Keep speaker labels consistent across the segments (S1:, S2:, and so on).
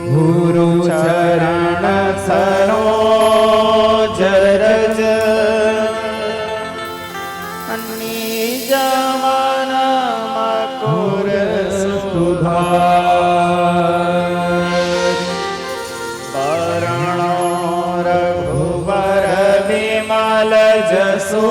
S1: गुरु चरण सरोज रज निज मन मकुर वरणो रघुवर विमल जसो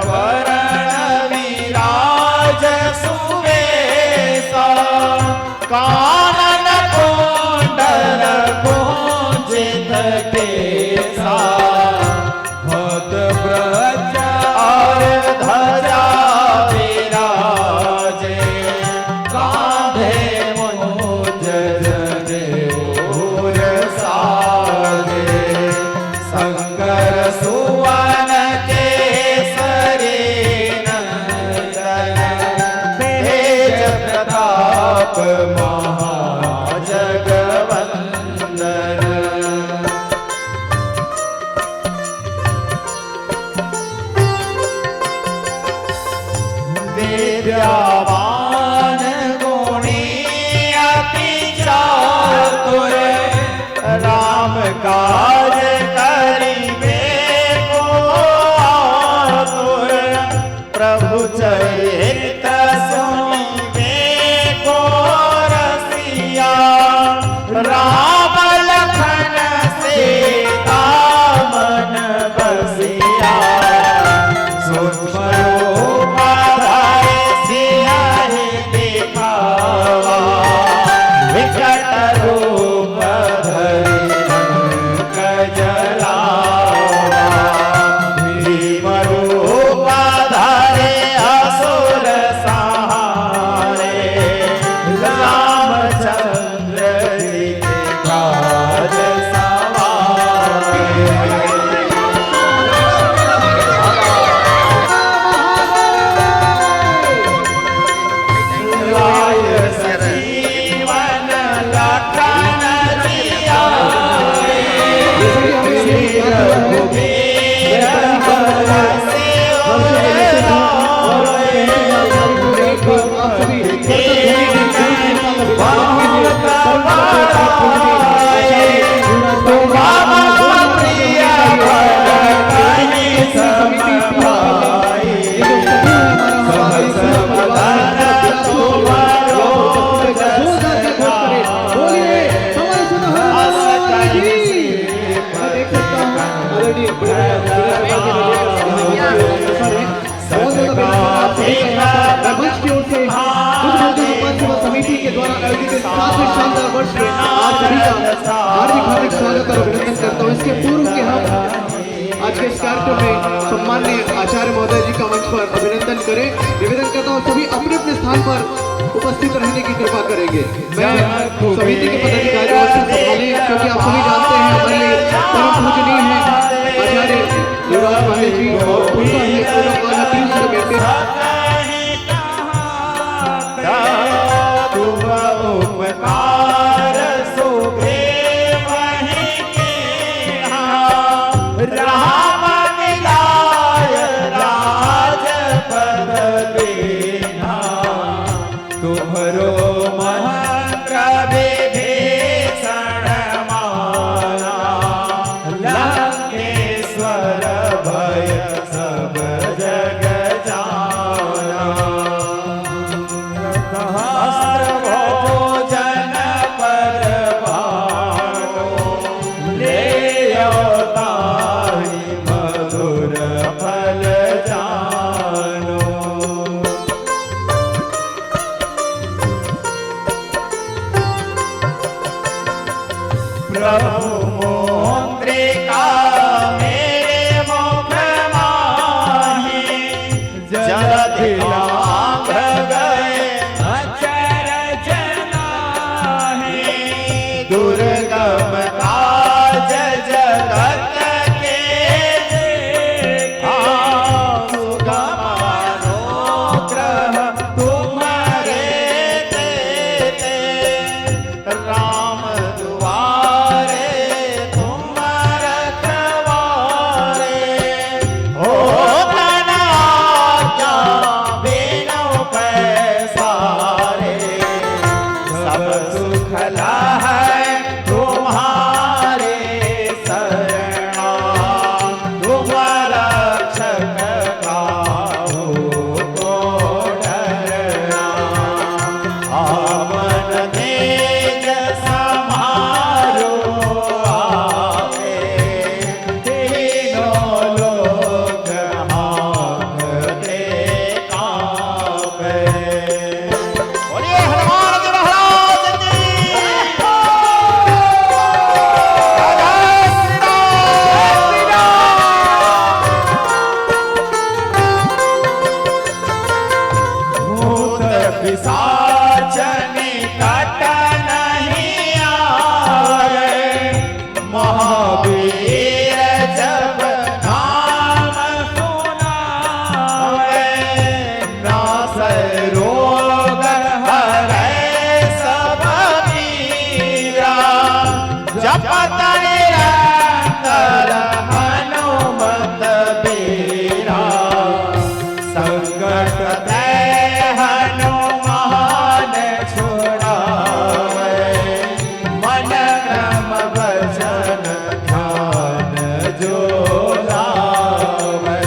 S1: वरण विराज सुवेसा कानन कुंडल कुंजित केसा भक्त ब्रज और ध्वजा विराजे कांधे मुंज जनेऊर साजे शंकर सुवन महाजगवंदन विद्यावान गुणी अति चातुर राम काज करिबे को आतुर प्रभु चरित राम लखन सीता मन बसिया सूक्ष्म रूप धरि सियहि दिखावा विकट रूप धरि लंक जलावा भीम रूप धरि असुर संहारे रामचंद्र
S2: Already सातवें शानदार वर्ष में आप सभी का हार्दिक स्वागत और अभिनंदन करता हूँ। इसके पूर्व के हम आज के इस कार्यक्रम में सम्माननीय आचार्य महोदय जी का मंच पर अभिनंदन करें। निवेदन करता हूँ सभी अपने अपने स्थान पर उपस्थित रहने की कृपा करेंगे। मैं समिति के पदाधिकारियों से संभालें, क्योंकि आप सभी जानते हैं हमारे लिए परम पूजनीय है आचार्य युवराज पांडे जी और उनका ही बेटे
S1: उपकार सुभे वहीं के राम मिलाय राजपद देना तुम्हरो मंत्र विभीषण माना लंकेश्वर भय सब जग जाना सहस्र भोजन परवानो ले अवतारी मधुर फल जानो प्रभु मुद्रिका मेरे मुख माही जलधि लांघ गए अचरज नाहि दुर्गम काज जगत के देखा सुगम अनुग्रह तुम्हारे देते राम दुआरे तुम रखवारे हो तना क्या बिनु पैसारे सब सुख है तुम्हारे शरणा तुम रक्षक काहू को डरना आवन तेज समारो आपे तीनों लोक हांकते कांपे। बोलिए हनुमान जी महाराज की भूत पिशाच निकट नहीं आए महावीर जब नाम सुनाए नासै रोग हरै सब पीरा जपत निरंतर हनुमत बीरा संकट ते हनुमान छुड़ावे मन क्रम वचन ध्यान जो लावे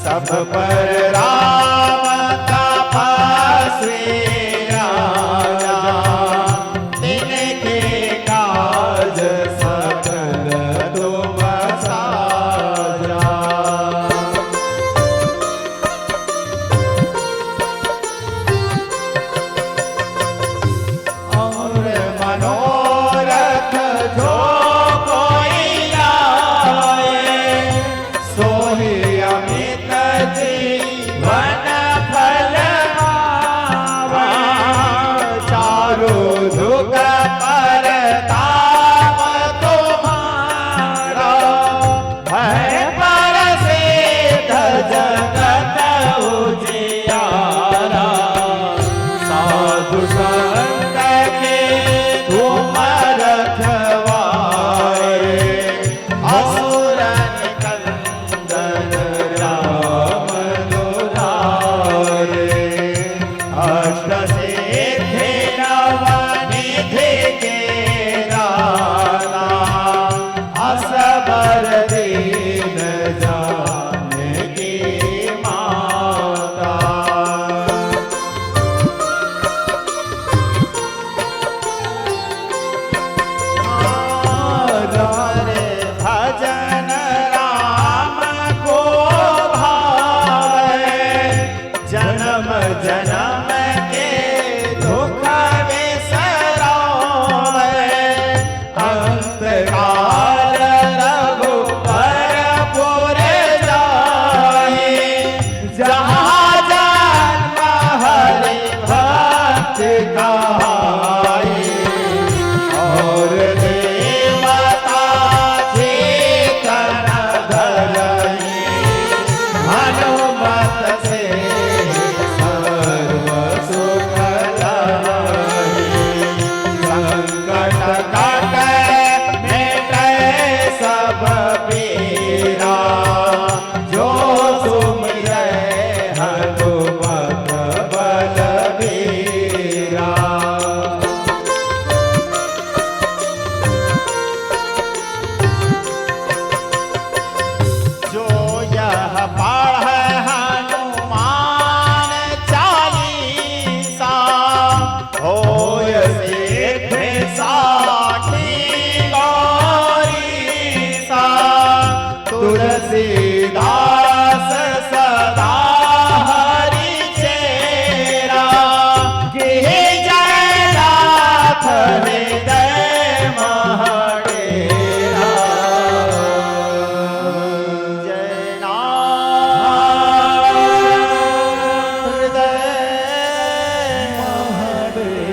S1: सब पर राम तपस्वी राजा तिनके काज सकल तुम साजा और मनोरथ जो कोई आए सोहि अमित जी पढ़ हनुमान चालीसा होय सिद्ध साखी गौरीसा तुलसीदास सदा हरि चेरा गिरि जय नाथ हृदय महडेरा जय नाथ हृदय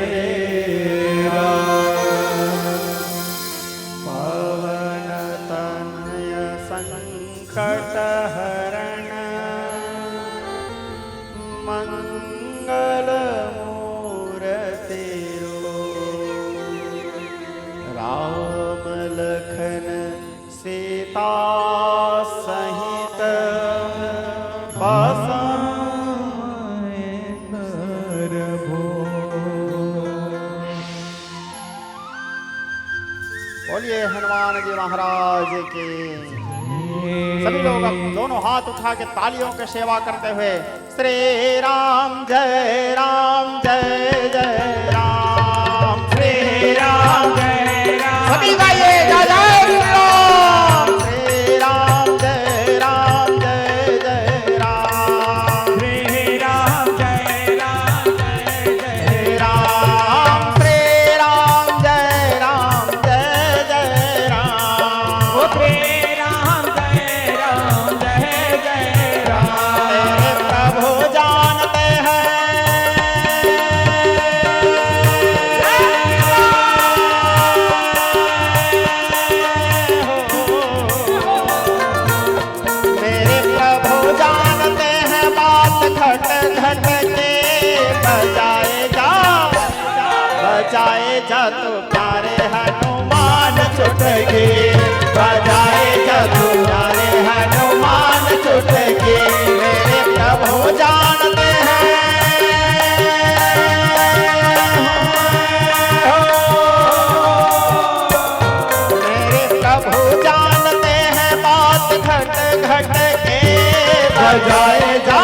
S1: महडेरा पवन तनय संकट हरण मंगल मूर्ति राम लखन सीता सहित बसाए प्रभु। बोलिए हनुमान जी महाराज की। सभी लोग अब दोनों हाथ उठा के तालियों के सेवा करते हुए श्री राम जय राम जय जय राम श्री राम जय राम सभी गाइए जय जय राम श्री राम जय राम जय जय राम श्री राम जय राम जय जय राम श्री राम जय राम जय जय राम श्री राम जय राम जय जय राम तेरे प्रभु जानते हैं मेरे प्रभु जानते हैं बात घट घट के बजाए जा तू प्यारे हनुमान चुटकी बजाए जा तू प्यारे हनुमान चुटकी मेरे प्रभु जानते हैं मेरे प्रभु जानते हैं बात घट घट के बजाए जा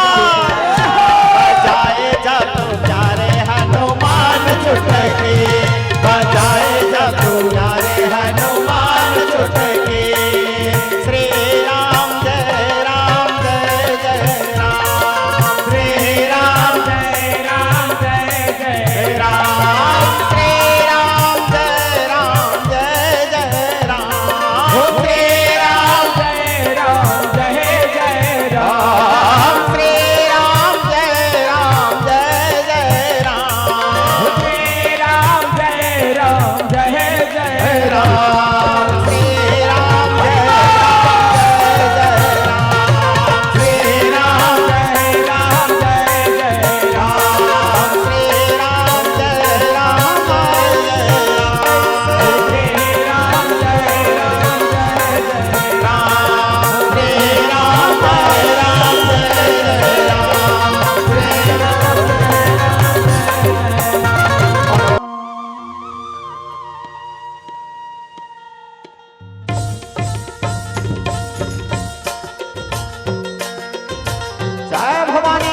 S1: तू प्यारे हनुमान चुटकी बजाए जा तू प्यारे हनुमान चुटकी श्री राम जय राम जय जय राम श्री राम जय राम जय जय राम श्री राम जय राम जय जय राम श्री राम जय राम जय जय राम श्री राम जय राम जय जय राम श्री राम जय राम जय जय राम श्री राम जय राम जय जय राम श्री राम जय राम जय जय राम श्री राम जय राम जय जय भवानी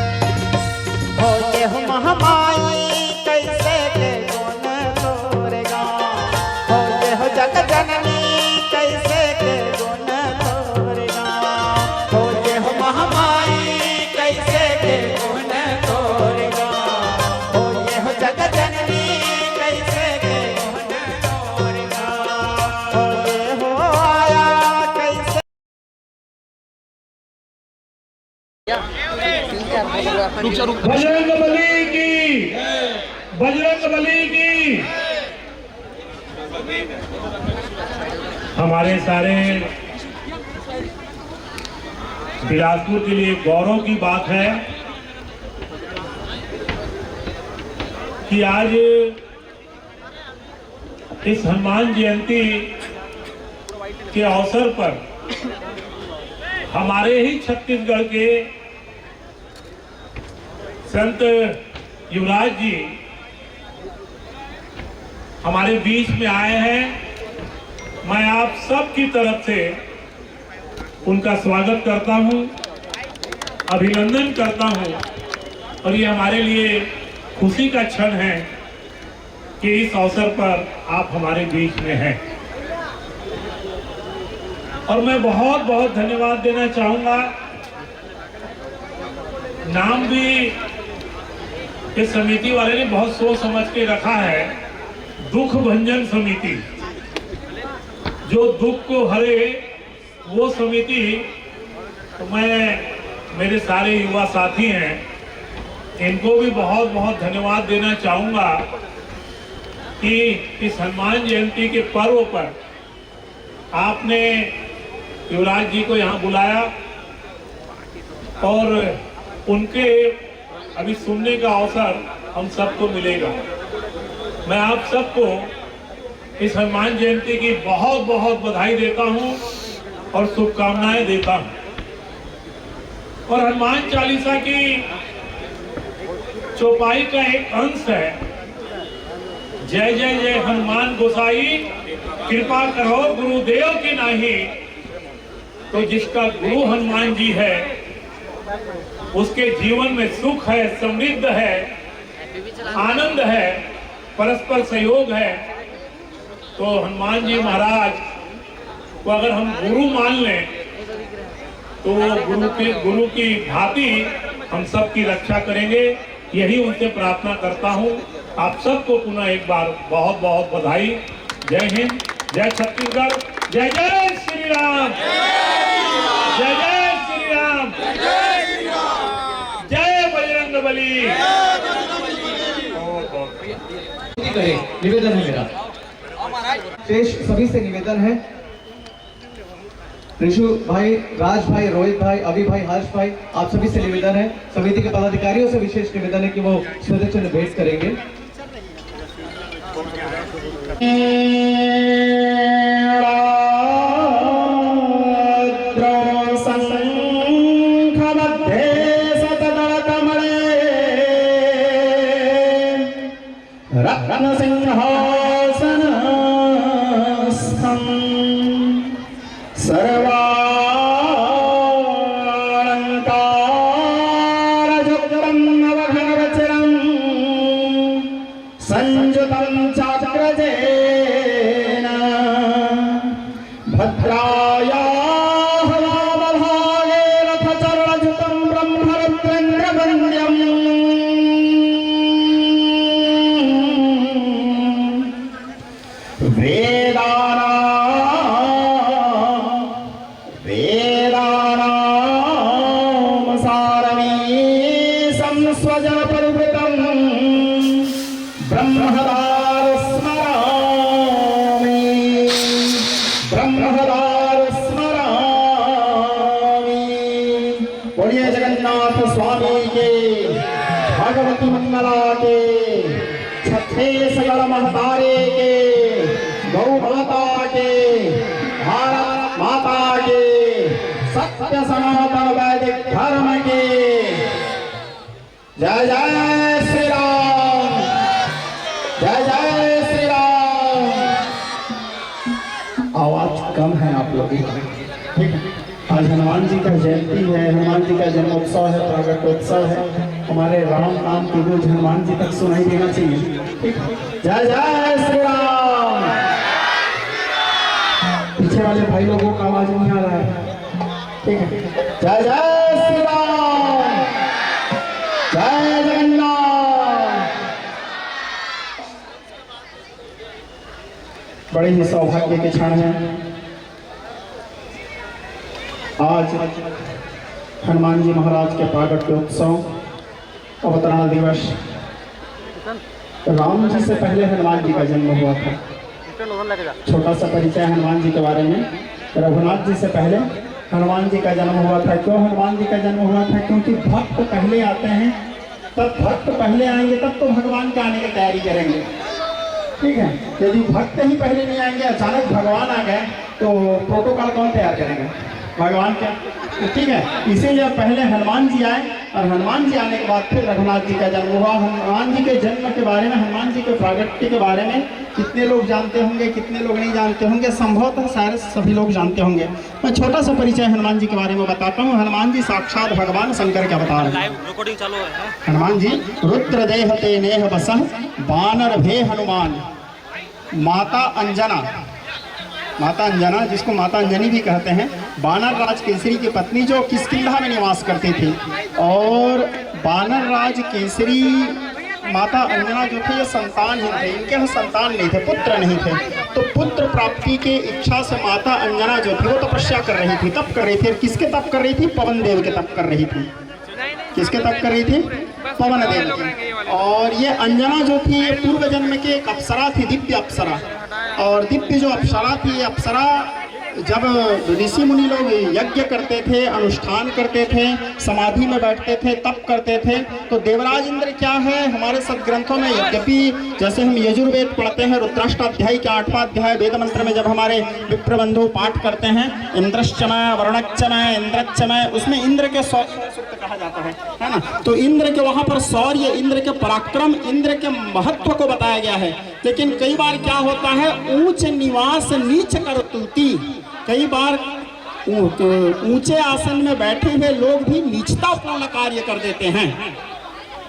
S1: हो ये हो महामाई कैसे के गुण तोरेगा हो ये हो जग जननी कैसे के गुण तोरेगा हो ये हो महामाई कैसे के गुण तोरेगा हो ये हो जग जननी कैसे के गुण तोरेगा हो ये हो आया कैसे
S3: बजरंग बली की बजरंग बली की हमारे सारे बिलासपुर के लिए गौरव की बात है कि आज इस हनुमान जयंती के अवसर पर हमारे ही छत्तीसगढ़ के संत युवराज जी हमारे बीच में आए हैं। मैं आप सब की तरफ से उनका स्वागत करता हूं, अभिनंदन करता हूं और ये हमारे लिए खुशी का क्षण है कि इस अवसर पर आप हमारे बीच में हैं। और मैं बहुत बहुत धन्यवाद देना चाहूंगा। नाम भी इस समिति वाले ने बहुत सोच समझ के रखा है, दुख भंजन समिति। जो दुख को हरे वो समिति। तो मैं, मेरे सारे युवा साथी हैं, इनको भी बहुत बहुत धन्यवाद देना चाहूंगा कि इस हनुमान जयंती के पर्व पर आपने युवराज जी को यहाँ बुलाया और उनके अभी सुनने का अवसर हम सबको मिलेगा। मैं आप सबको इस हनुमान जयंती की बहुत बहुत बधाई देता हूँ और शुभकामनाएं देता हूँ। और हनुमान चालीसा की चौपाई का एक अंश है, जय जय जय हनुमान गोसाई कृपा करो गुरुदेव की नाही। तो जिसका गुरु हनुमान जी है उसके जीवन में सुख है, समृद्ध है, आनंद है, परस्पर सहयोग है। तो हनुमान जी महाराज को अगर हम गुरु मान लें तो गुरु की भांति हम सब की रक्षा करेंगे। यही उनसे प्रार्थना करता हूं। आप सबको पुनः एक बार बहुत बहुत बधाई। जय हिंद, जय छत्तीसगढ़, जय जय श्री राम, जय जय श्री राम, जय बजरंगबली।
S2: निवेदन है मेरा, शेष सभी से निवेदन है, ऋषु भाई, राज भाई, रोहित भाई, अभी भाई, हर्ष भाई, आप सभी से निवेदन है। समिति के पदाधिकारियों से विशेष निवेदन है कि वो स्मृति चिन्ह भेंट करेंगे।
S1: रत्न सिंहासन सर्वालंकार युक्तं नवघनवचनं संयुतं चक्रजेन भद्रायाः वामभागे रथचरणयुतं ब्रह्मरुद्रेन्द्रवन्द्यम् वेदानां सारमीशं स्वजन परिवृतं ब्रह्मदार स्मरामि, ब्रह्मदार स्मरामि। बोलिए जगन्नाथ स्वामी के, भगवती मंगला के, छत्तीसगढ़ महतारे के, गौ माता के, भारत माता के, सत्य सनातन वैदिक धर्म के। जय जय श्री राम, जय जय श्री राम। आवाज कम है आप लोगों की, ठीक है। आज हनुमान जी का जयंती है, हनुमान जी का जन्मोत्सव है, प्रगटोत्सव है। हमारे राम नाम की गूंज हनुमान जी तक सुनाई देना चाहिए, ठीक है। जय जय श्री राम। पीछे वाले भाई लोगों का आवाज नहीं आ रहा है, ठीक है। जय जय श्री राम, जय जगन्नाथ। बड़े ही सौभाग्य के क्षण हैं। आज हनुमान जी महाराज के प्रागट्योत्सव, अवतरण दिवस। राम जी से पहले हनुमान जी का जन्म हुआ था। छोटा सा परिचय हनुमान जी के बारे में। रघुनाथ जी से पहले हनुमान जी का जन्म हुआ था। क्यों हनुमान जी का जन्म हुआ था? क्योंकि भक्त पहले आते हैं, तब भक्त पहले आएंगे तब तो भगवान के आने की तैयारी करेंगे, ठीक है। यदि भक्त ही पहले नहीं आएंगे, अचानक भगवान आ गए तो प्रोटोकॉल कौन तैयार करेंगे? भगवान के, ठीक है। इसीलिए पहले हनुमान जी आए और हनुमान जी आने के बाद फिर रघुनाथ जी का जन्म हुआ। हनुमान जी के जन्म के बारे में, हनुमान जी के प्रागट्य के बारे में कितने लोग जानते होंगे, कितने लोग नहीं जानते होंगे? संभवतः सारे सभी लोग जानते होंगे। मैं छोटा सा परिचय हनुमान जी के बारे में बताता हूँ। हनुमान जी साक्षात भगवान शंकर क्या बता रहे हैं।
S4: रिकॉर्डिंग चालू है।
S1: हनुमान जी रुद्र देह ते नेह बसह बानर भे हनुमान माता अंजना, माता अंजना जिसको माता अंजनी भी कहते हैं, बानर राज केसरी की पत्नी जो किष्किंधा में निवास करती थी। और बानर राज केसरी माता अंजना जो थे ये संतानहीन थे, इनके यहाँ संतान नहीं थे, पुत्र नहीं थे। तो पुत्र प्राप्ति के इच्छा से माता अंजना जो थी वो तपस्या कर रही थी, तप कर रही थी। और किसके तप कर रही थी? पवन देव के तप कर रही थी। किसके तप कर रही थी? पवन देव की। और ये अंजना जो थी ये पूर्व जन्म की एक अप्सरा थी, दिव्य अप्सरा। और दिव्य जो अप्सरा थी, ये अप्सरा जब ऋषि मुनि लोग यज्ञ करते थे, अनुष्ठान करते थे, समाधि में बैठते थे, तप करते थे, तो देवराज इंद्र क्या है हमारे सदग्रंथों में, यद्यपि जैसे हम यजुर्वेद पढ़ते हैं रुद्राष्टाध्याय के 8वां अध्याय वेद मंत्र में जब हमारे विप्र बंधु पाठ करते हैं इंद्रश्चमय वरुणश्चमय इंद्रश्चमय, उसमें इंद्र के सूक्त कहा जाता है ना। तो इंद्र के वहाँ पर शौर्य, इंद्र के पराक्रम, इंद्र के महत्व को बताया गया है। लेकिन कई बार क्या होता है, ऊंच निवास नीच कर तुलती, कई बार ऊंचे आसन में बैठे हुए लोग भी नीचतापूर्ण कार्य कर देते हैं।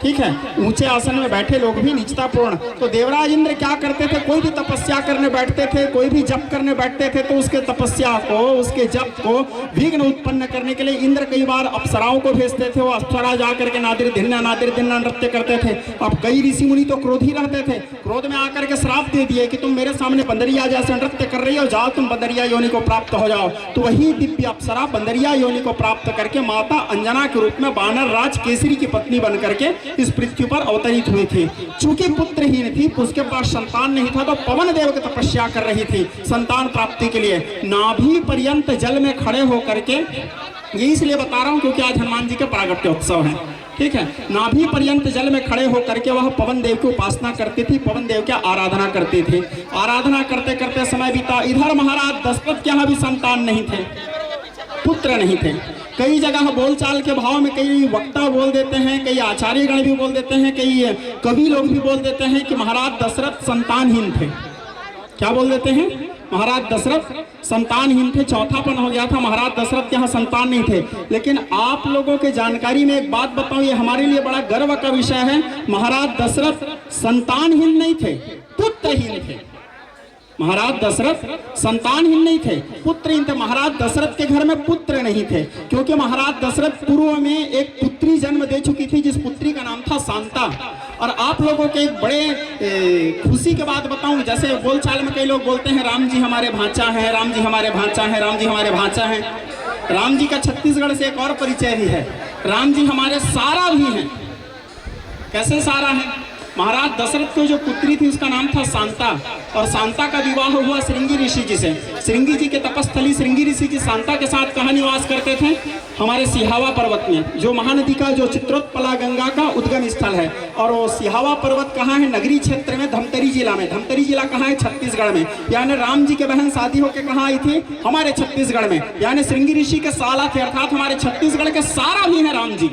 S1: ठीक है, ऊंचे आसन में बैठे लोग भी नीचतापूर्ण। तो देवराज इंद्र क्या करते थे, कोई भी तपस्या करने बैठते थे, कोई भी जप करने बैठते थे, तो उसके तपस्या को, उसके जप को विघ्न उत्पन्न करने के लिए इंद्र कई बार अप्सराओं को भेजते थे। वो अप्सरा जा करके नादिर धिन्ना नृत्य करते थे। अब कई ऋषि मुनि तो क्रोधी रहते थे, क्रोध में आकर के श्राप दे दिए कि तुम मेरे सामने बंदरिया जैसे नृत्य कर रही हो, जाओ तुम बंदरिया योनि को प्राप्त हो जाओ। तो वही दिव्य अप्सरा बंदरिया योनि को प्राप्त करके माता अंजना के रूप में बानर राज केसरी की पत्नी बन करके इस पृथ्वी पर अवतरित हुई थी। चूंकि पुत्रहीन थी, उसके पास संतान नहीं था, तो पवन देव की तपस्या कर रही थी संतान प्राप्ति के लिए। नाभि पर्यंत जल में खड़े होकर के, ये इसलिए बता रहा हूं क्योंकि आज हनुमान जी के प्रागट्योत्सव है। ठीक है, नाभि पर्यंत जल में खड़े होकर के वह पवन देव की उपासना करती थी, पवन देव की आराधना करती थी। आराधना करते करते समय बीता। इधर महाराज दशरथ के यहाँ भी संतान नहीं थे, पुत्र नहीं थे। कई जगह बोलचाल के भाव में कई वक्ता बोल देते हैं, कई आचार्य गण भी बोल देते हैं, कई कवि लोग भी बोल देते हैं कि महाराज दशरथ संतानहीन थे। क्या बोल देते हैं? महाराज दशरथ संतानहीन थे, चौथापन हो गया था, महाराज दशरथ के यहाँ संतान नहीं थे। लेकिन आप लोगों के जानकारी में एक बात बताऊं, ये हमारे लिए बड़ा गर्व का विषय है। महाराज दशरथ संतानहीन नहीं थे, पुत्रहीन थे। महाराज दशरथ संतानहीन नहीं थे, पुत्रहीन थे। महाराज दशरथ के घर में पुत्र नहीं थे, क्योंकि महाराज दशरथ पूर्व में एक पुत्री जन्म दे चुकी थी, जिस पुत्री का नाम था शांता। और आप लोगों के एक बड़े खुशी के बात बताऊं, जैसे बोलचाल में कई लोग बोलते हैं राम जी हमारे भांचा है, राम जी हमारे भांचा है, राम जी हमारे भांचा है। राम जी का छत्तीसगढ़ से एक और परिचय भी है, राम जी हमारे सारा भी हैं। कैसे सारा है? महाराज दशरथ को जो पुत्री थी उसका नाम था शांता, और शांता का विवाह हुआ श्रृंगी ऋषि जी से। श्रृंगी जी के तपस्थली श्रृंगी ऋषि जी शांता के साथ कहाँ निवास करते थे? हमारे सिहावा पर्वत में, जो महानदी का जो चित्रोत्पला गंगा का उद्गम स्थल है। और वो सिहावा पर्वत कहाँ है? नगरी क्षेत्र में, धमतरी जिला में। धमतरी जिला कहाँ है? छत्तीसगढ़ में। यानी राम जी के बहन शादी होकर कहाँ आई थी? हमारे छत्तीसगढ़ में। यानी श्रृंगी ऋषि के साला थे, अर्थात हमारे छत्तीसगढ़ के सारा भी है राम जी।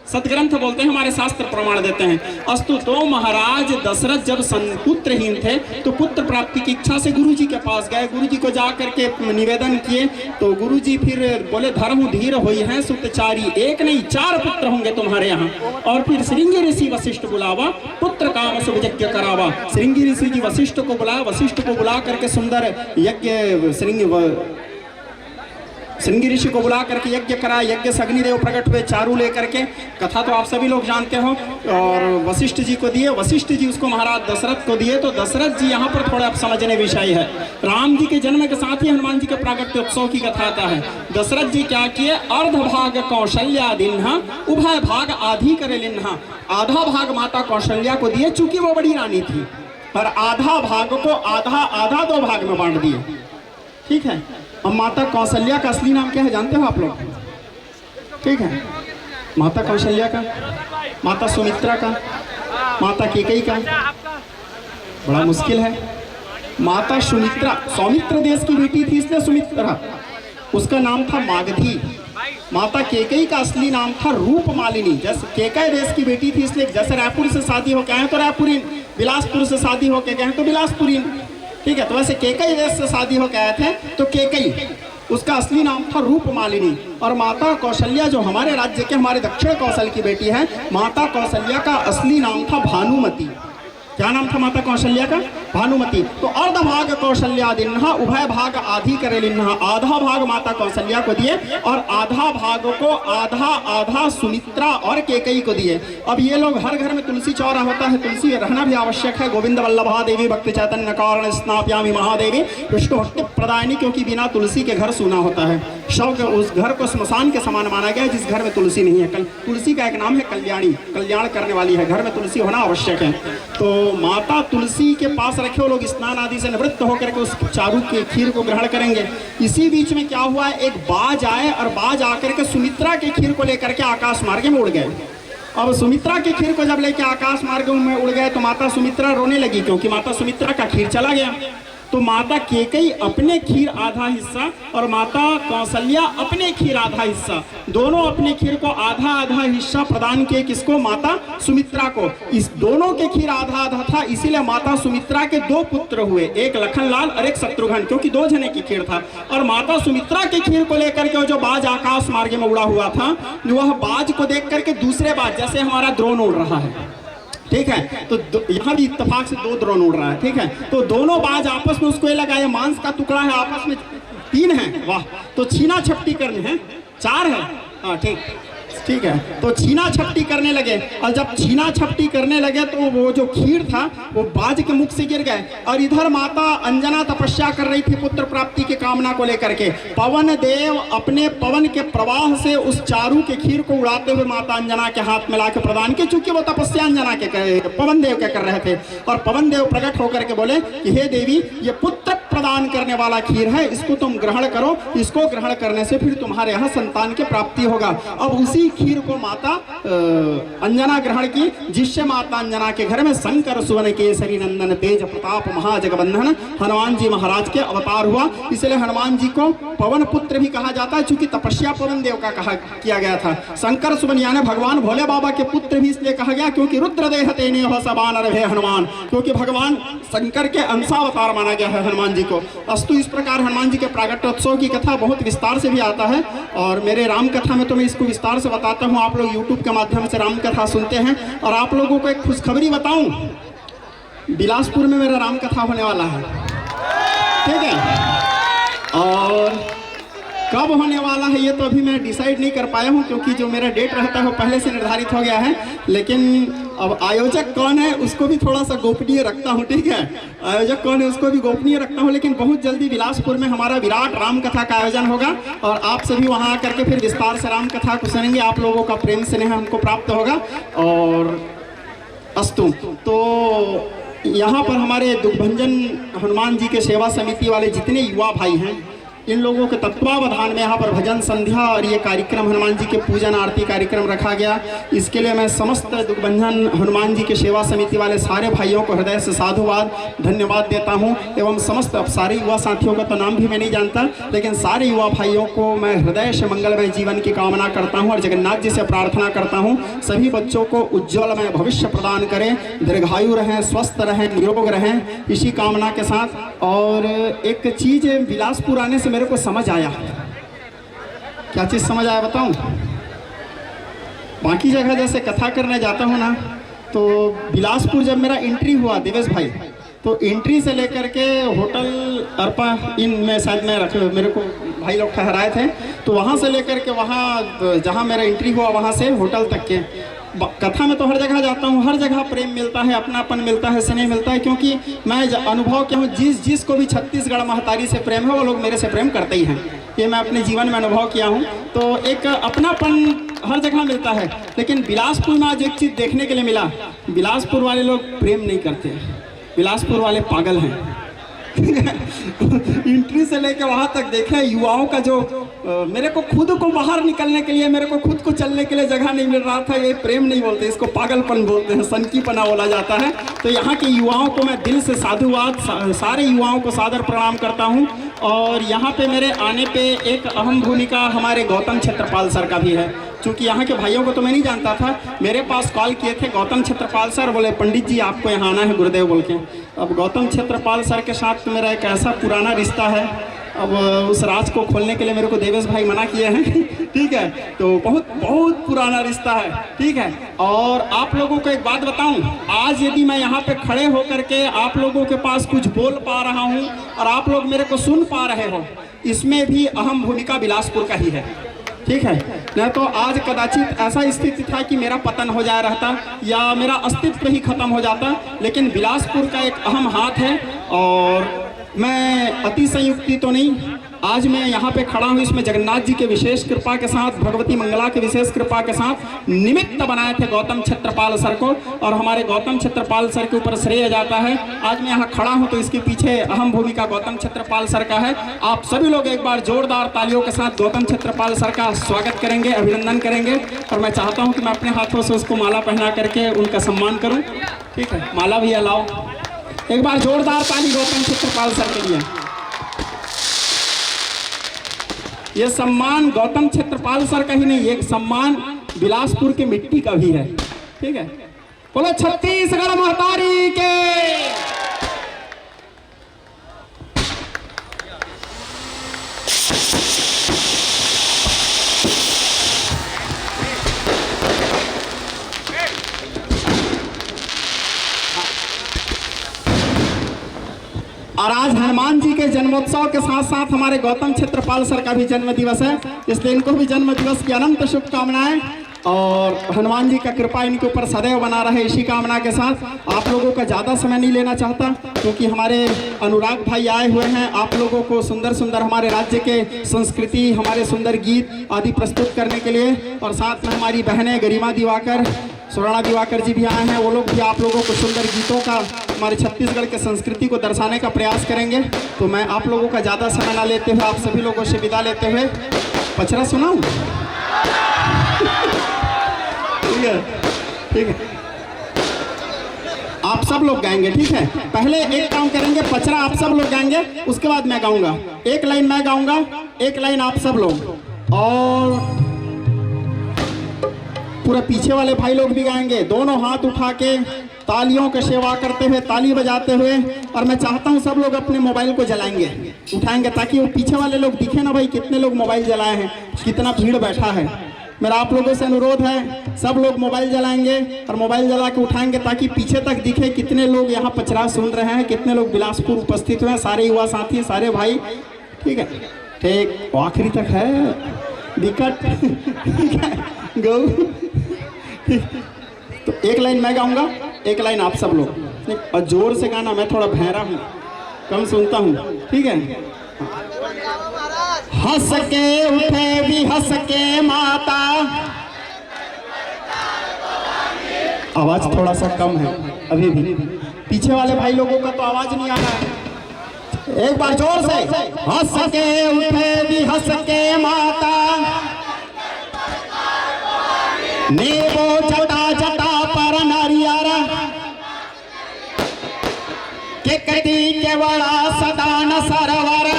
S1: सतग्रंथ बोलते हैं, हमारे शास्त्र प्रमाण देते हैं। अस्तु, तो महाराज दशरथ जब पुत्रहीन थे तो पुत्र प्राप्ति की इच्छा से गुरु जी के पास गए। गुरु जी को जा करके निवेदन किए, तो गुरु जी फिर बोले धर्म धीर होई है सुतचारी, एक नहीं 4 पुत्र होंगे तुम्हारे यहाँ। और फिर श्रृंगी ऋषि वशिष्ठ बुलावा, पुत्र काम शुभ यज्ञ करावा। श्रृंगी ऋषि जी वशिष्ठ को बुलाया, वशिष्ठ को बुला करके सुंदर यज्ञ श्रृंगी ऋषि को बुला करके यज्ञ करा। यज्ञ से अग्निदेव प्रकट हुए, चारू लेकर के। कथा तो आप सभी लोग जानते हो। और वशिष्ठ जी को दिए, वशिष्ठ जी उसको महाराज दशरथ को दिए। तो दशरथ जी यहाँ पर थोड़ा आप समझने विषय है। राम जी के जन्म के साथ ही हनुमान जी के प्रागट्योत्सव की कथा आता है। दशरथ जी क्या किए? अर्ध भाग कौशल्या दिन्हा, उभय भाग आधी करे लिन्हा। आधा भाग माता कौशल्या को दिए, चूंकि वो बड़ी रानी थी, और आधा भाग को आधा 2 भाग में बांट दिए। ठीक है। अब माता कौशल्या का असली नाम क्या है जानते हो आप लोग? ठीक है, माता कौशल्या का, माता सुमित्रा का, माता कैकेयी का, बड़ा मुश्किल है। माता सुमित्रा, सौमित्र देश की बेटी थी इसलिए सुमित्रा। उसका नाम था मागधी। माता केकई का असली नाम था रूपमालिनी। जैसे केकई देश की बेटी थी, इसलिए जैसे रायपुर से शादी हो गए हैं तो रायपुरीन, बिलासपुर से शादी हो के गए हैं तो बिलासपुरीन, ठीक है। तो वैसे केकई देश से शादी हो गए थे तो केकई, उसका असली नाम था रूपमालिनी। और माता कौशल्या जो हमारे राज्य के, हमारे दक्षिण कौशल की बेटी है, माता कौशल्या का असली नाम था भानुमति। क्या नाम था माता कौशल्या का? भानुमति। तो अर्ध भाग कौशल्या दिन्हा, उभय भाग आधी करे लिन्हा। आधा भाग माता कौशल्या को दिए और आधा भाग को आधा आधा सुमित्रा और केकई को दिए। अब ये लोग, हर घर में तुलसी चौरा होता है, तुलसी रहना भी आवश्यक है। गोविंद वल्लभा देवी भक्ति चैतन्य कारण स्नाप्यामी महादेवी विष्णु भक्ति प्रदायिनी, क्योंकि बिना तुलसी के घर सूना होता है। शव के उस घर को स्मशान के समान माना गया जिस घर में तुलसी नहीं है। तुलसी का एक नाम है कल्याणी, कल्याण करने वाली है, घर में तुलसी होना आवश्यक है। तो माता तुलसी के पास रखे वो लोग स्नान आदि से निवृत्त होकर के उस चारू के खीर को ग्रहण करेंगे। इसी बीच में क्या हुआ, एक बाज आए और बाज आकर के सुमित्रा के खीर को लेकर के आकाश मार्ग में उड़ गए। अब सुमित्रा के खीर को जब लेके आकाश मार्ग में उड़ गए तो माता सुमित्रा रोने लगी, क्योंकि माता सुमित्रा का खीर चला गया। तो माता केकई अपने खीर आधा हिस्सा और माता कौशल्या अपने खीर आधा हिस्सा, दोनों अपने खीर को आधा आधा हिस्सा प्रदान किए। किसको? माता सुमित्रा को। इस दोनों के खीर आधा आधा था, इसीलिए माता सुमित्रा के दो पुत्र हुए, एक लखनलाल और एक शत्रुघ्न, क्योंकि दो जने की खीर था। और माता सुमित्रा के खीर को लेकर के जो बाज आकाश मार्ग में उड़ा हुआ था, वह बाज को देख करके दूसरे बाज, जैसे हमारा ड्रोन उड़ रहा है, ठीक है, तो यहाँ भी इत्तेफाक से दो ड्रोन उड़ रहा है, ठीक है। तो दोनों बाज आपस में उसको ये लगा, ये मांस का टुकड़ा है, आपस में 3 है, वाह। तो छीना छपटी करने हैं, 4 है, हाँ ठीक है। तो छीना छपटी करने लगे और जब छीना छपटी करने लगे तो वो जो खीर था वो बाज के मुख से गिर गए। और इधर माता अंजना तपस्या कर रही थी पुत्र प्राप्ति की कामना को लेकर के। पवन देव अपने पवन के प्रवाह से उस चारू के खीर को उड़ाते हुए माता अंजना के हाथ में लाके प्रदान किए, चूंकि वो तपस्या अंजना के पवन देव के कर रहे थे। और पवन देव प्रकट होकर के बोले कि हे देवी, ये पुत्र प्रदान करने वाला खीर है, इसको तुम ग्रहण करो, इसको ग्रहण करने से फिर तुम्हारे यहाँ संतान की प्राप्ति होगा। अब उसी खीर को माता अंजना ग्रहण की, जिससे माता अंजना के घर में शंकर सुवन केसरी नंदन तेज प्रताप महाजगबंधन हनुमान जी महाराज के अवतार हुआ। इसलिए हनुमान जी को पवन पुत्र भी कहा जाता है, चूंकि तपस्या पवन देव का किया गया था। शंकर सुवन यानी भगवान भोले बाबा के पुत्र भी इसलिए कहा गया क्योंकि रुद्रदेह तेने हो सबान रहे हनुमान, क्योंकि भगवान शंकर के अंशावतार माना गया है हनुमान जी को। अस्तु इस प्रकार हनुमान जी के प्रागट्योत्सव की कथा बहुत विस्तार से भी आता है और मेरे राम कथा में तो मैं इसको विस्तार से बताता हूँ। आप लोग YouTube के माध्यम से राम कथा सुनते हैं। और आप लोगों को एक खुशखबरी बताऊं, बिलासपुर में मेरा राम कथा होने वाला है, ठीक है। और कब होने वाला है ये तो अभी मैं डिसाइड नहीं कर पाया हूँ, क्योंकि जो मेरा डेट रहता है वो पहले से निर्धारित हो गया है। लेकिन अब आयोजक कौन है उसको भी थोड़ा सा गोपनीय रखता हूँ, ठीक है। आयोजक कौन है उसको भी गोपनीय रखता हूँ। लेकिन बहुत जल्दी बिलासपुर में हमारा विराट राम कथा का आयोजन होगा और आप सभी वहाँ आकर के फिर विस्तार से राम कथा को सुनेंगे। आप लोगों का प्रेम स्नेह हमको प्राप्त होगा। और अस्तु, तो यहाँ पर हमारे दुर्भंजन हनुमान जी के सेवा समिति वाले जितने युवा भाई हैं, इन लोगों के तत्वावधान में यहाँ पर भजन संध्या और ये कार्यक्रम हनुमान जी के पूजन आरती कार्यक्रम रखा गया। इसके लिए मैं समस्त दुर्भंजन हनुमान जी के सेवा समिति वाले सारे भाइयों को हृदय से साधुवाद धन्यवाद देता हूँ। एवं समस्त अब सारे युवा साथियों का तो नाम भी मैं नहीं जानता, लेकिन सारे युवा भाइयों को मैं हृदय से मंगलमय जीवन की कामना करता हूँ और जगन्नाथ जी से प्रार्थना करता हूँ सभी बच्चों को उज्ज्वलमय भविष्य प्रदान करें, दीर्घायु रहें, स्वस्थ रहें, निरोग रहें, इसी कामना के साथ। और एक चीज़ बिलासपुर आने से मेरे को समझ आया, क्या चीज़ समझ आया बताऊं? बाकी जगह जैसे कथा करने जाता हूँ ना, तो बिलासपुर जब मेरा एंट्री हुआ देवेश भाई, तो एंट्री से लेकर के होटल अर्पा इन में शायद मैं मेरे को भाई लोग ठहराए थे, तो वहाँ से लेकर के वहाँ जहाँ मेरा एंट्री हुआ वहाँ से होटल तक के कथा में तो हर जगह जाता हूँ, हर जगह प्रेम मिलता है, अपनापन मिलता है, स्नेह मिलता है। क्योंकि मैं अनुभव किया हूँ, जिसको भी छत्तीसगढ़ महतारी से प्रेम है वो लोग मेरे से प्रेम करते ही हैं। ये मैं अपने जीवन में अनुभव किया हूँ। तो एक अपनापन हर जगह मिलता है। लेकिन बिलासपुर में आज एक चीज़ देखने के लिए मिला, बिलासपुर वाले लोग प्रेम नहीं करते, बिलासपुर वाले पागल हैं। एंट्री से लेकर वहाँ तक देखा युवाओं का जो मेरे को खुद को बाहर निकलने के लिए, मेरे को खुद को चलने के लिए जगह नहीं मिल रहा था। ये प्रेम नहीं बोलते, इसको पागलपन बोलते हैं, सनकीपना बोला जाता है। तो यहाँ के युवाओं को मैं दिल से साधुवाद, सारे युवाओं को सादर प्रणाम करता हूँ। और यहाँ पे मेरे आने पे एक अहम भूमिका हमारे गौतम छत्रपाल सर का भी है। क्योंकि यहाँ के भाइयों को तो मैं नहीं जानता था, मेरे पास कॉल किए थे गौतम छत्रपाल सर, बोले पंडित जी आपको यहाँ आना है गुरुदेव बोल के। अब गौतम छत्रपाल सर के साथ मेरा एक ऐसा पुराना रिश्ता है, अब उस राज को खोलने के लिए मेरे को देवेश भाई मना किए हैं ठीक है, तो बहुत बहुत पुराना रिश्ता है, ठीक है। और आप लोगों को एक बात बताऊं, आज यदि मैं यहाँ पे खड़े होकर के आप लोगों के पास कुछ बोल पा रहा हूँ और आप लोग मेरे को सुन पा रहे हो, इसमें भी अहम भूमिका बिलासपुर का ही है, ठीक है। नहीं तो आज कदाचित ऐसा स्थिति था कि मेरा पतन हो जा रहता या मेरा अस्तित्व ही खत्म हो जाता, लेकिन बिलासपुर का एक अहम हाथ है। और मैं अतिशयोक्ति तो नहीं, आज मैं यहाँ पे खड़ा हूँ इसमें जगन्नाथ जी के विशेष कृपा के साथ, भगवती मंगला के विशेष कृपा के साथ निमित्त बनाए थे गौतम छत्रपाल सर को, और हमारे गौतम छत्रपाल सर के ऊपर श्रेय जाता है। आज मैं यहाँ खड़ा हूँ तो इसके पीछे अहम भूमिका गौतम छत्रपाल सर का है। आप सभी लोग एक बार जोरदार तालियों के साथ गौतम छत्रपाल सर का स्वागत करेंगे, अभिनंदन करेंगे। और मैं चाहता हूँ कि मैं अपने हाथों से उसको माला पहना करके उनका सम्मान करूँ, ठीक है। माला भी अलाओ, एक बार जोरदार ताली गौतम छत्रपाल सर के लिए। ये सम्मान गौतम छत्रपाल सर का ही नहीं, एक सम्मान बिलासपुर की मिट्टी का भी है, ठीक है। बोलो छत्तीसगढ़ महतारी के। और आज हनुमान जी के जन्मोत्सव के साथ साथ हमारे गौतम छत्रपाल सर का भी जन्म दिवस है, इसलिए इनको भी जन्म दिवस की अनंत शुभकामनाएं। और हनुमान जी का कृपा इनके ऊपर सदैव बना रहे, इसी कामना के साथ आप लोगों का ज़्यादा समय नहीं लेना चाहता, क्योंकि हमारे अनुराग भाई आए हुए हैं आप लोगों को सुंदर सुंदर हमारे राज्य के संस्कृति, हमारे सुंदर गीत आदि प्रस्तुत करने के लिए। और साथ में हमारी बहनें गरिमा दिवाकर, स्वर्णा दिवाकर जी भी आए हैं, वो लोग भी आप लोगों को सुंदर गीतों का, हमारे छत्तीसगढ़ के संस्कृति को दर्शाने का प्रयास करेंगे। तो मैं आप लोगों का ज़्यादा समय ना लेते हुए आप सभी लोगों से विदा लेते हुए पचरा सुनाऊं ठीक है, ठीक है। आप सब लोग गाएंगे, ठीक है। पहले एक काम करेंगे, पचरा आप सब लोग गाएंगे, उसके बाद मैं गाऊंगा। एक लाइन मैं गाऊंगा, एक लाइन आप सब लोग, और पूरा पीछे वाले भाई लोग भी गाएंगे, दोनों हाथ उठा के तालियों की सेवा करते हुए, ताली बजाते हुए। और मैं चाहता हूं सब लोग अपने मोबाइल को जलाएंगे, उठाएंगे, ताकि वो पीछे वाले लोग दिखे ना भाई कितने लोग मोबाइल जलाए हैं, कितना भीड़ बैठा है। मेरा आप लोगों से अनुरोध है, सब लोग मोबाइल जलाएंगे और मोबाइल जला के उठाएंगे, ताकि पीछे तक दिखे कितने लोग यहाँ पचरा सुन रहे हैं, कितने लोग बिलासपुर उपस्थित हुए हैं, सारे युवा साथी, सारे भाई, ठीक है। ठीक, आखिरी तक है विकट ठीक है, गौ। तो एक लाइन मैं गाऊंगा, एक लाइन आप सब लोग, और जोर से गाना, मैं थोड़ा बहरा हूँ, कम सुनता हूँ, ठीक है। हंस के उठे भी हंस के माता, आवाज थोड़ा सा कम है अभी भी, पीछे वाले भाई लोगों का तो आवाज नहीं आ रहा है। एक बार जोर से, हंस के उठे भी हंस के माता, नेबो जटा जटा पर नारियर, के कटी के बड़ा सदान सरवर,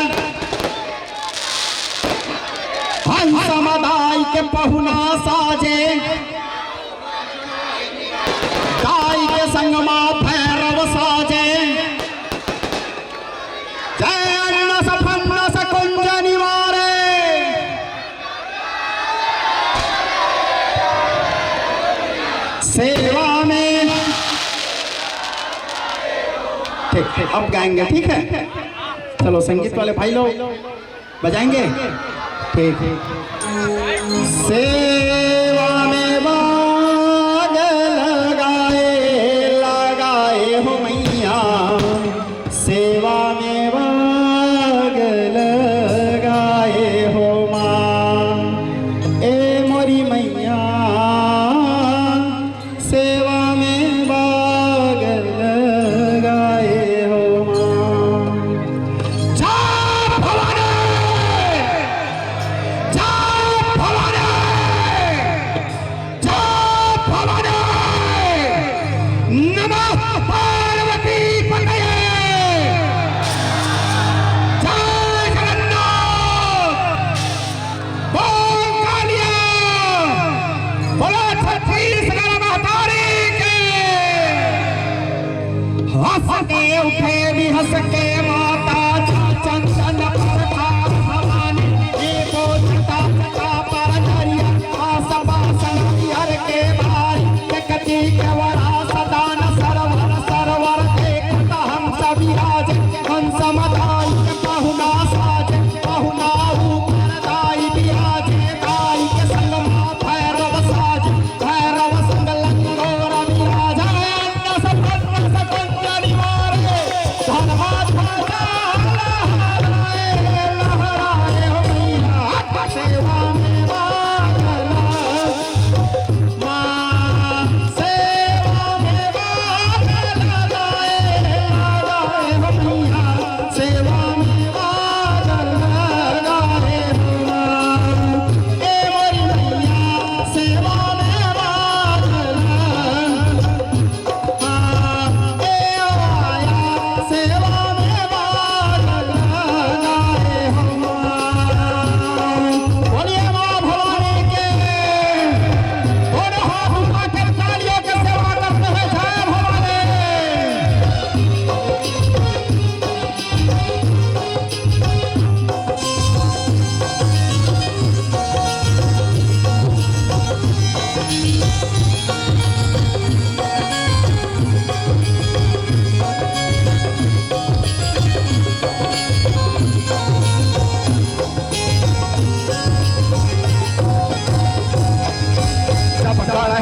S1: हंस मदाई के पहुना साजे, गाय के संगमा भैरव साजे, जय अन्नस फन्नस कुंज निवारे, सेवा में। ठीक ठीक, अब गाएंगे, ठीक है। चलो संगीत वाले भाई लोग बजाएंगे, ठीक। सेवा में बाग लगाए लगाए हो मैया, सेवा में बाग लगाए हो माँ, ए मोरी मैया, सेवा में बाग लगाए हो माँ। की केवड़ा सदा न सरवर सरवर देखत हम सभी राज हंस मधाई पहुना साज पहुना ऊपर दाई बिराज गाई के संग मा भैरव साज भैरव संग लंगोर विराज अन्य सकल सकल निवार धनवा ध्वजा लहराए हो मैया सेवा में वागला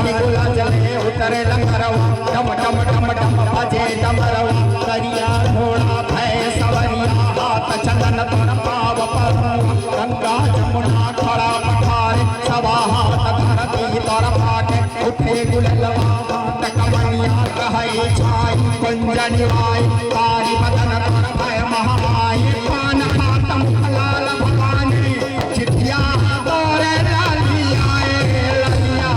S1: उतरे लंगरवा डम डम डम डम बजे डमरवा करिया घोड़ा भय सवरिया हाथ चंदन तोर पाव पर गंगा जमुना खड़ा पठार सवा हाथ धरती तोर पाके उठे गुललवा कमनिया कहई छाई कुंजन वाई तारी बदन तोर भय महामाई पान हाथम लाल भवानी चितिया तोरे लाली आए ललिया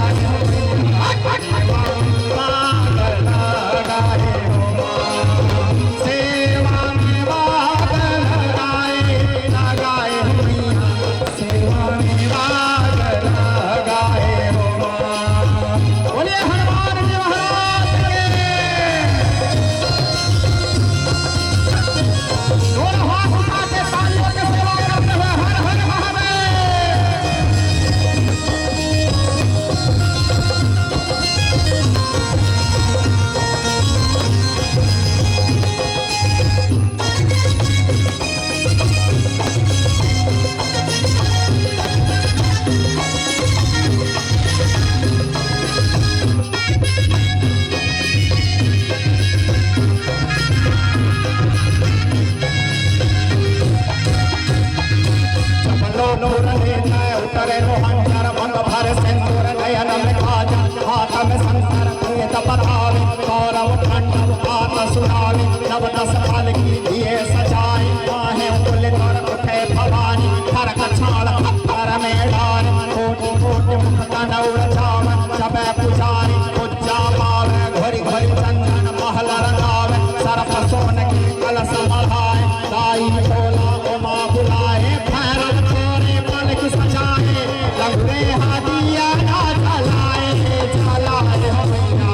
S1: उतरे रोहंकर भंग भर सिंदूर नयन में काज हाथ में शंकर वेद पढ़ावे गौरव खंडव हाथ सुनावे नव दस फल की दिए सजाए आहे तुलित उठे भवानी हर कछाड़ पत्थर में डाल कोटि कोटि मुख कनौर जाव सब पुजारी उज्जा पावे घोरी घोरी चंदन महल रंगावे सर्प सोन की कलश बढ़ाए दाई टोला उमा बुलाए भैरव तोरे पल की सजाए लंगरे हादिया ना चलाए चलाए हो मैया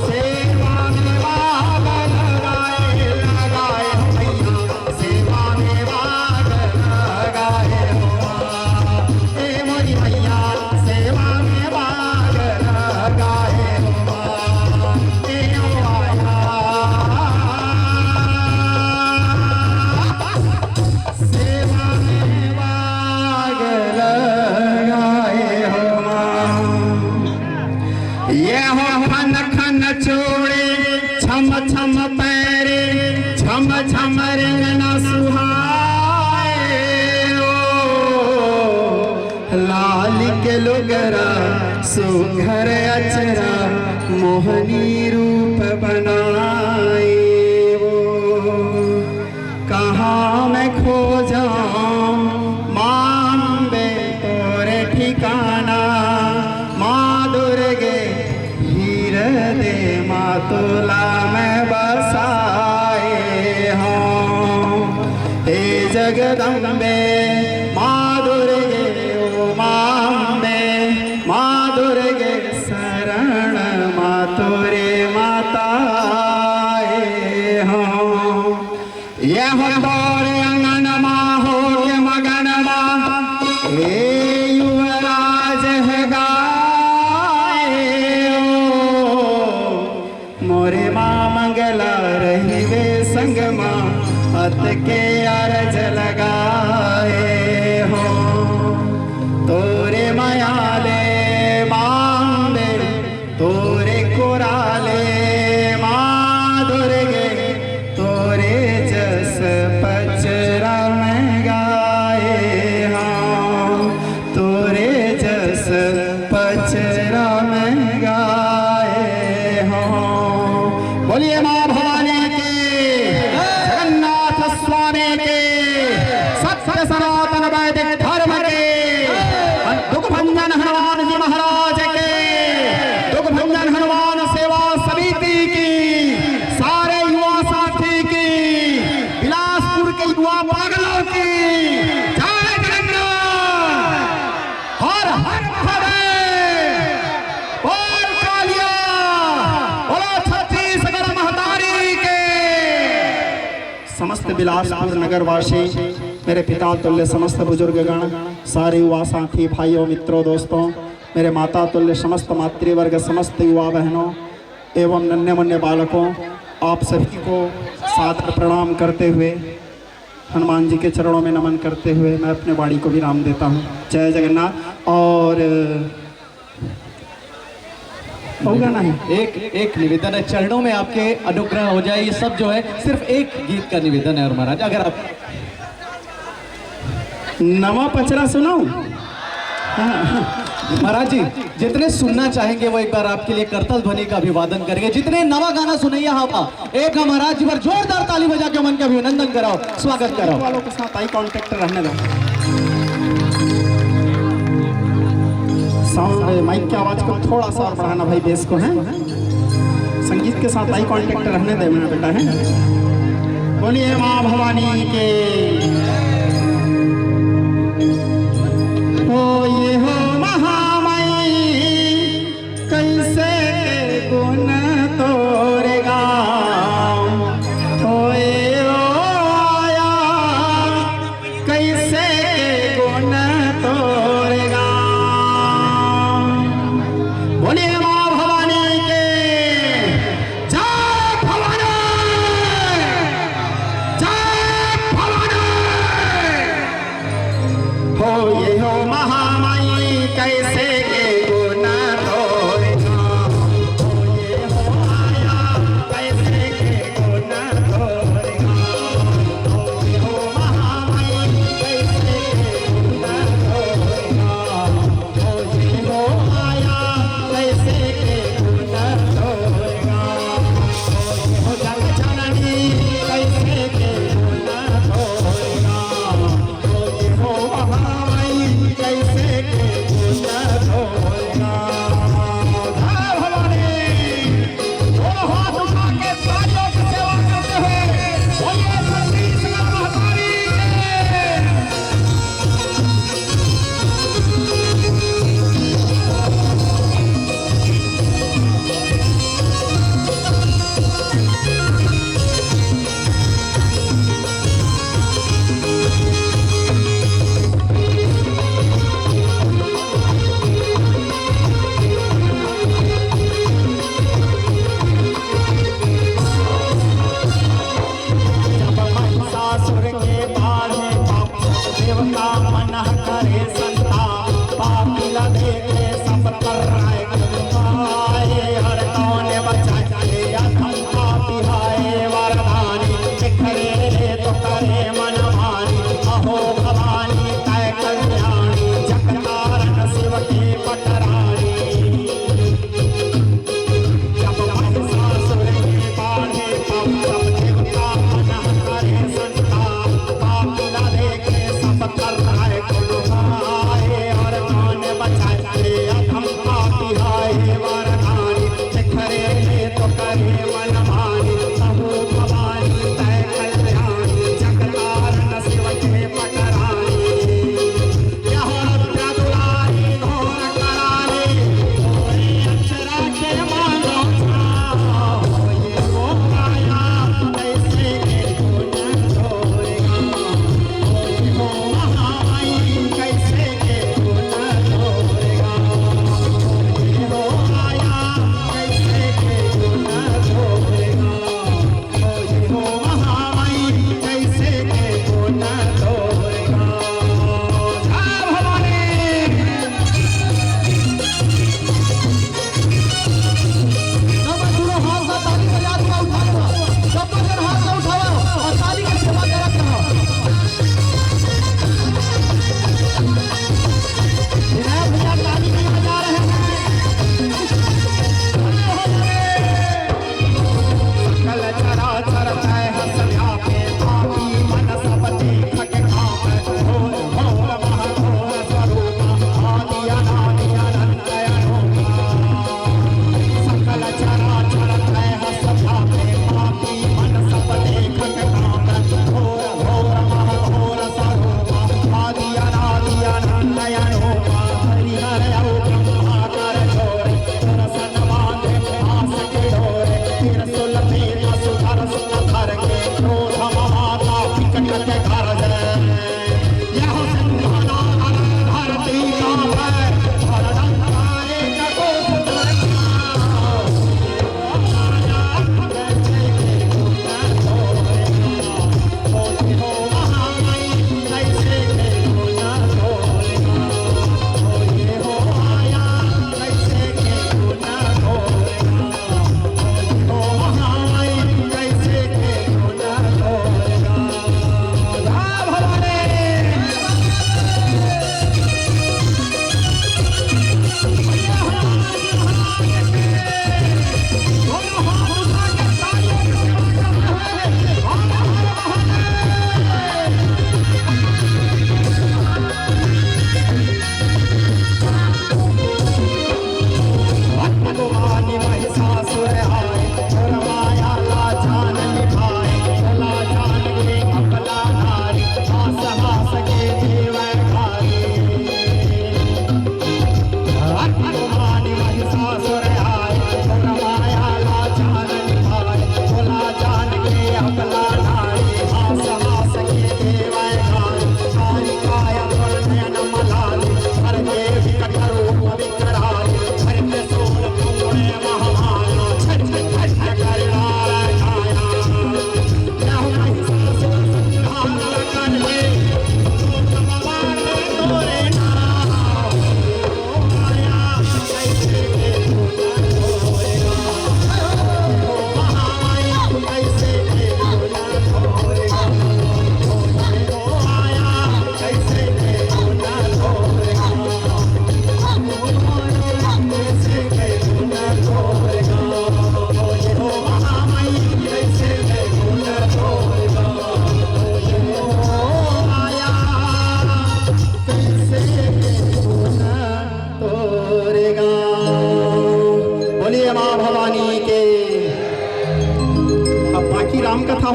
S1: सेवा में वाग लगाए लगाए हो मैया सेवा में वाग लगाए हो ए मोरी मैया सेवा में वाग लगाए हो ए सेवा में वाग लगाए हो ये हो खन खन चूड़े छम छम पैरे छम छम रंगना सुहाए लाल के लोगरा सुघर अचरा मोहनी रूप बनाए कहाँ मैं खो जाऊं मां बे तोरे ठिकाना माँ दुर्गे हीर दे मातुला में बसाए हूँ हे जगदम्बे माँ दुर्गे ओ मांबे माँ दुर्गे शरण माँ तोरे माताए हूँ यह तोरे अंगन माँ हो के मगन माँ हे युवरा बिलासपुर नगरवासी, मेरे पिता तुल्य समस्त बुजुर्गगण, सारे युवा साथी भाइयों मित्रों दोस्तों, मेरे माता तुल्य समस्त मातृवर्ग, समस्त युवा बहनों एवं नन्हे मुन्ने बालकों, आप सभी को सादर प्रणाम करते हुए, हनुमान जी के चरणों में नमन करते हुए मैं अपने वाणी को विराम देता हूँ। जय जगन्नाथ। और होगा नहीं,
S2: एक निवेदन है, चरणों में आपके अनुग्रह हो जाए। ये सब जो है सिर्फ एक गीत का निवेदन है। और महाराज अगर आप
S1: नवा पचरा सुनाऊं?
S2: महाराज जी जितने सुनना चाहेंगे वो एक बार आपके लिए करतल ध्वनि का अभिवादन करेंगे। जितने नवा गाना सुनैया हवा एक महाराज जी पर जोरदार ताली बजा के मन का अभिनंदन कराओ, स्वागत कराओ।
S1: वालों के साथ आई कांटेक्ट रहने दो। साउंड माइक की आवाज को थोड़ा सा और बढ़ाना भाई, बेस को है। संगीत के साथ आई कांटेक्ट रहने दे मेरा बेटा है। बोलिए माँ भवानी के हो ये हो महामाई, कैसे गुण तोरेगा होए ओ आया, कैसे गुण तोरेगा। बोलिए माँ भवानी के जय भवानी, जय भवानी। हो ये हो महामाई, कैसे के गुण तोरेगा, हो ये हो आया, कैसे के गुण तोरेगा, हो ये हो महामाई, कैसे के गुण तोरेगा, हो ये हो आया, कैसे के गुण तोरेगा, हो ये हो जग जननी, कैसे के गुण तोरेगा, हो ये हो महामाई, कैसे के गुण तोरेगा। जय भवानी। दोनों हाथ उठा के तालियों की सेवा करते हुए बोलिए सतीश महतारी के। जब महिषासुर के बाढ़े पाप देवता मन करे संता, पापी लगे के सब कर रहे कृपाए, हर कौन बचाए अधम पापी हाय वरदानी, बिखरे रे तो करे मन मानी, अहो भवानी तय कल्याणी, जगतारण शिव के पटरानी। जब महिषासुर के बाढ़े पाप सब देवता मन करे संता, पापी लगे के सब कर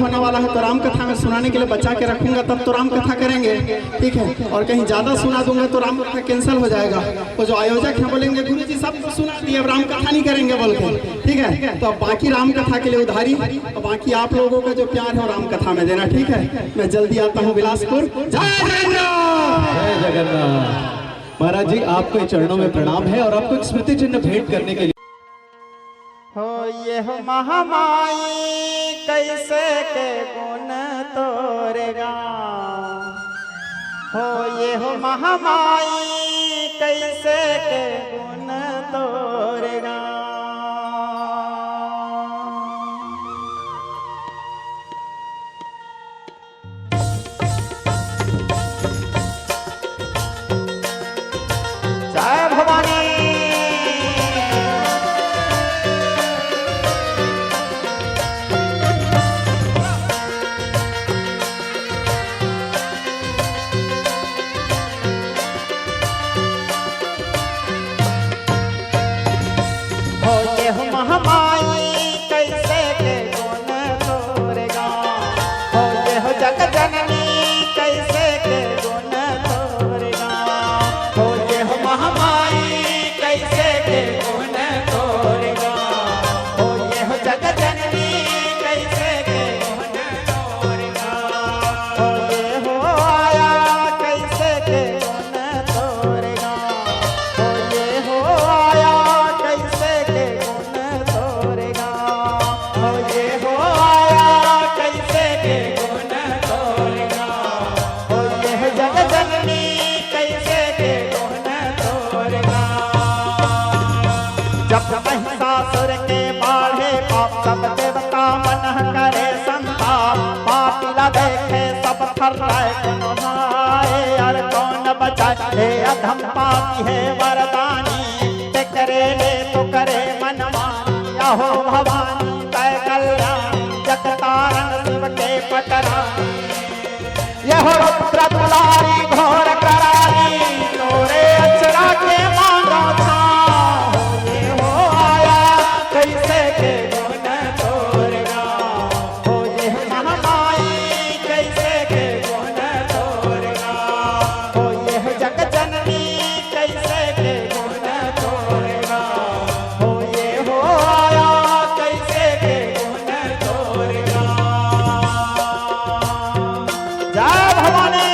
S4: होने वाला है तो राम कथा में सुनाने के लिए बचा के रखूंगा, तब तो राम कथा करेंगे, ठीक है। और कहीं ज़्यादा सुना दूंगा तो राम कथा कैंसिल हो जाएगा। तो जो आयोजक हैं बोलेंगे गुरु जी सब तो सुना दिए, अब राम कथा नहीं करेंगे बोल के, ठीक है। तो अब बाकी राम कथा के लिए उधारी और बाकी आप लोगों का जो प्यार है राम कथा में देना, ठीक है। मैं जल्दी आता हूँ बिलासपुर। जय
S2: जगन्नाथ। महाराज जी आपके चरणों में प्रणाम है और आपको एक स्मृति चिन्ह भेंट करने के लिए।
S1: हो ये हो महामाई कैसे के गुण तोरेगा, हो ये हो महामाई कैसे के गुण तोरेगा। जय भवानी। महामाई कैसे के गुण तोरेगा, हो ये हो जग जननी कैसे के गुण तोरेगा, हो ये हो महामाई कैसे के गुण तोरेगा, हो ये हो जग जननी कैसे के गुण तोरेगा, हो ये हो आया कैसे के गुण तोरेगा, हो ये हो आया कैसे के महिषासुर के बाढ़े पाप सब देवता मन करे संताप, पापिला देखे सब थर्राए नहाए और कौन बचाए, हे अधम पापी है वरदानी, ते करे ले तो करे मनमानी, आहो भवानी तय कल्याणी, जगतारण शिव के पटरानी, यह रुद्र दुलारी घोर करारी, तोरे अचरा के मांगो था, कैसे के गुण तोरेगा, हो ये महामाई कैसे के गुण तोरेगा, हो ये जग जननी कैसे के गुण तोरेगा, हो ये हो आया कैसे के गुण तोरेगा। जय भवानी।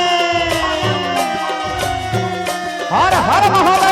S1: हर हर महादेव।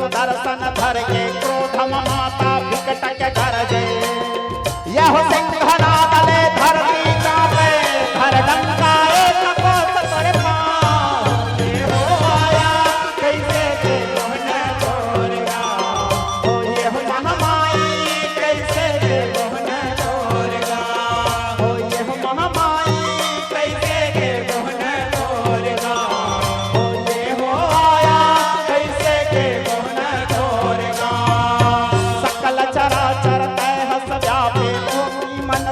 S1: दर्शन भर के क्रोधम माता विकट के गरजे, यह सिंहनाद ले धरती कांपे, धर डंका एक कोस तोरे पाँव, ये हो आया कैसे के गुण तोरेगा, हो ये हो महामाई कैसे के गुण तोरेगा, हो ये हो महामाई कैसे के गुण तोरेगा, हो ये हो आया कैसे के गुण तोरेगा। सकल चराचर तय हस व्यापे, मन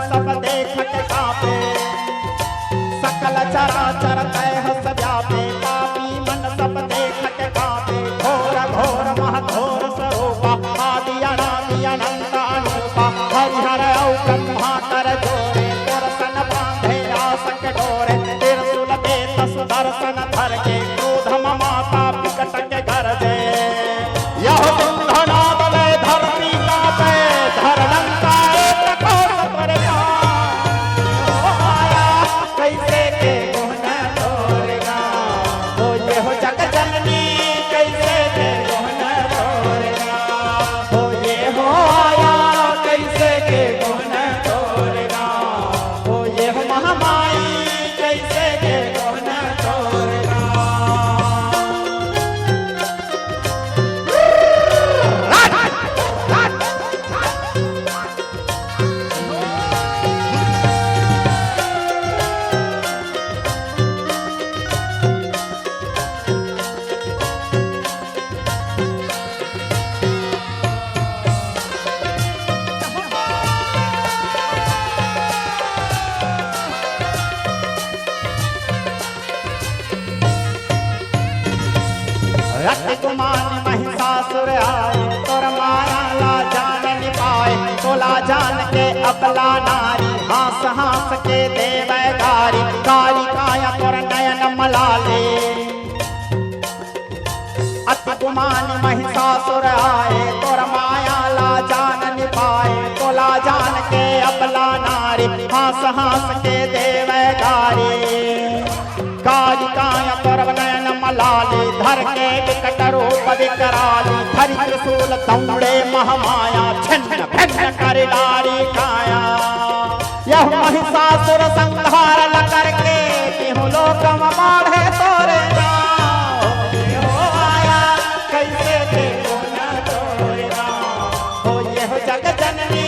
S1: अति गुमान महिषासुर आए तोर माया ला जान नि पाए तोला जान के अबला नारी हास हास के देव गारी काली काया तोर नयन मलाले अति गुमान महिषासुर आए तोर माया ला जान नि पाए तोला जान के अबला नारी हास हास के देव गारी काली काया तोर नयन मलाली धर के विकट रूप विकराली धरि त्रिशूल दौड़े महामाया छिन्न भिन्न कर डारी काया यह महिषासुर संहार ल करके तिहु लोक माढ़े तोरे नाम हो आया कैसे देखो न तोरे नाम हो यह जग जननी